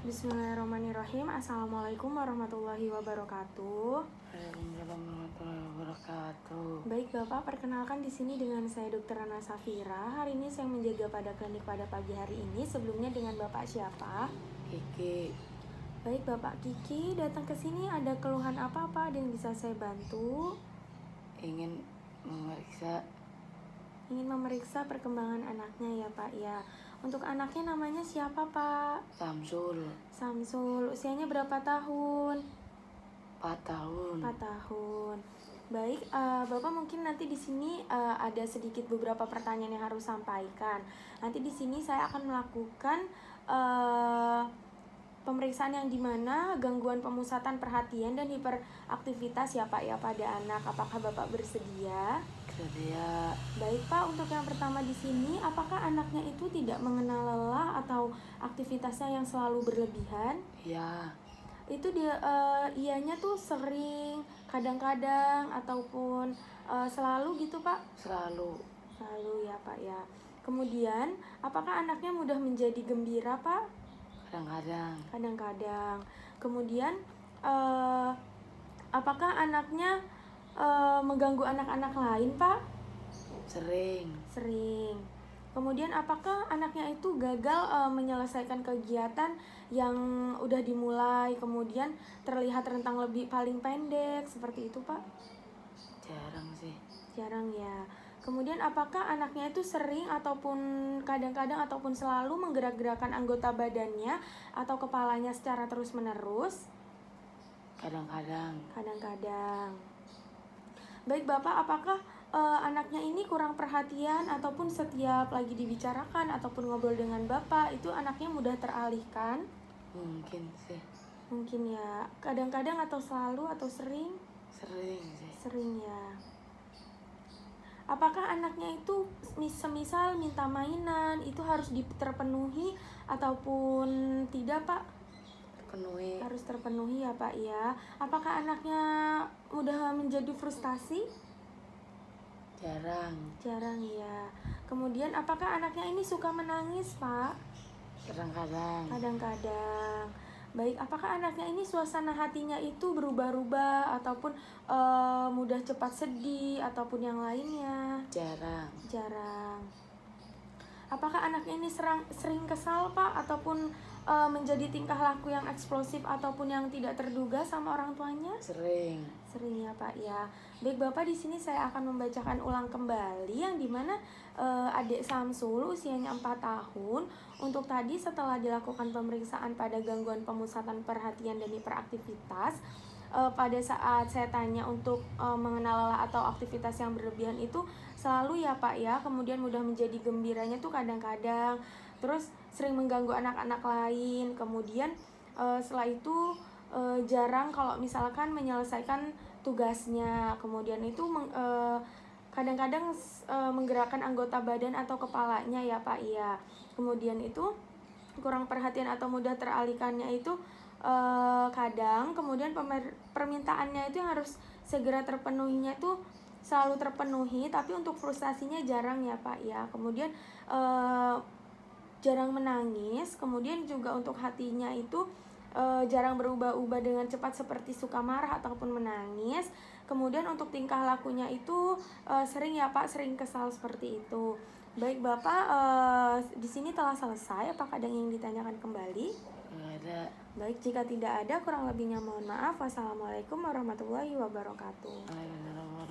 Bismillahirrahmanirrahim. Assalamualaikum warahmatullahi wabarakatuh. Waalaikumsalam warahmatullahi wabarakatuh. Baik Bapak, perkenalkan di sini dengan saya Dr. Ana Safira. Hari ini saya menjaga pada klinik pada pagi hari ini. Sebelumnya dengan Bapak siapa? Kiki, Baik Bapak Kiki, datang ke sini ada keluhan apa Pak yang bisa saya bantu? ingin memeriksa Ingin memeriksa perkembangan anaknya ya Pak ya. Untuk anaknya namanya siapa Pak? Samsul Samsul. Usianya berapa tahun? 4 tahun. 4 tahun. Baik, Bapak mungkin nanti di sini ada sedikit beberapa pertanyaan yang harus sampaikan. Nanti di sini saya akan melakukan pemeriksaan yang dimana gangguan pemusatan perhatian dan hiperaktivitas ya Pak ya pada anak. Apakah Bapak bersedia? Sedia. Baik Pak, untuk yang pertama di sini, apakah anaknya itu tidak mengenal lelah atau aktivitasnya yang selalu berlebihan? Ya, Itu dia ianya tuh sering, kadang-kadang ataupun selalu gitu Pak? selalu. Selalu ya Pak ya. Kemudian, apakah anaknya mudah menjadi gembira Pak? Kadang-kadang. Kadang-kadang. Kemudian, apakah anaknya mengganggu anak-anak lain Pak? Sering. Sering. Kemudian apakah anaknya itu gagal menyelesaikan kegiatan yang udah dimulai, kemudian terlihat rentang lebih paling pendek, seperti itu Pak? Jarang sih. Jarang ya. Kemudian apakah anaknya itu sering ataupun kadang-kadang ataupun selalu menggerak-gerakkan anggota badannya atau kepalanya secara terus-menerus? Kadang-kadang. Kadang-kadang. Baik Bapak, apakah anaknya ini kurang perhatian ataupun setiap lagi dibicarakan ataupun ngobrol dengan Bapak itu anaknya mudah teralihkan? Mungkin sih. Mungkin ya, kadang-kadang atau selalu atau sering? Sering sih. Sering ya. Apakah anaknya itu semisal minta mainan itu harus terpenuhi ataupun tidak Pak? Penuhi. Harus terpenuhi ya Pak ya. Apakah anaknya mudah menjadi frustasi? Jarang. Jarang ya. Kemudian apakah anaknya ini suka menangis Pak? Kadang-kadang. Kadang-kadang. Baik, apakah anaknya ini suasana hatinya itu berubah-ubah ataupun mudah cepat sedih ataupun yang lainnya? Jarang. Jarang. Apakah anaknya ini sering kesal Pak ataupun menjadi tingkah laku yang eksplosif ataupun yang tidak terduga sama orang tuanya? Sering. Sering ya Pak ya. Baik Bapak, di sini saya akan membacakan ulang kembali yang dimana adik Samsul usianya 4 tahun. Untuk tadi setelah dilakukan pemeriksaan pada gangguan pemusatan perhatian dan hiperaktivitas, pada saat saya tanya untuk mengenal lelah atau aktivitas yang berlebihan itu selalu ya Pak ya. Kemudian mudah menjadi gembiranya tuh kadang-kadang. Terus sering mengganggu anak-anak lain. Kemudian setelah itu jarang kalau misalkan menyelesaikan tugasnya. Kemudian itu kadang-kadang menggerakkan anggota badan atau kepalanya ya Pak ya. Kemudian itu kurang perhatian atau mudah teralihkannya itu kadang. Kemudian permintaannya itu yang harus segera terpenuhinya itu selalu terpenuhi, tapi untuk frustasinya jarang ya Pak ya. Kemudian jarang menangis. Kemudian juga untuk hatinya itu jarang berubah-ubah dengan cepat seperti suka marah ataupun menangis. Kemudian untuk tingkah lakunya itu sering ya Pak, sering kesal seperti itu. Baik Bapak, di sini telah selesai. Apakah ada yang ingin ditanyakan kembali? Nggak ada. Baik, jika tidak ada, kurang lebihnya mohon maaf. Wassalamualaikum warahmatullahi wabarakatuh. Waalaikumsalam.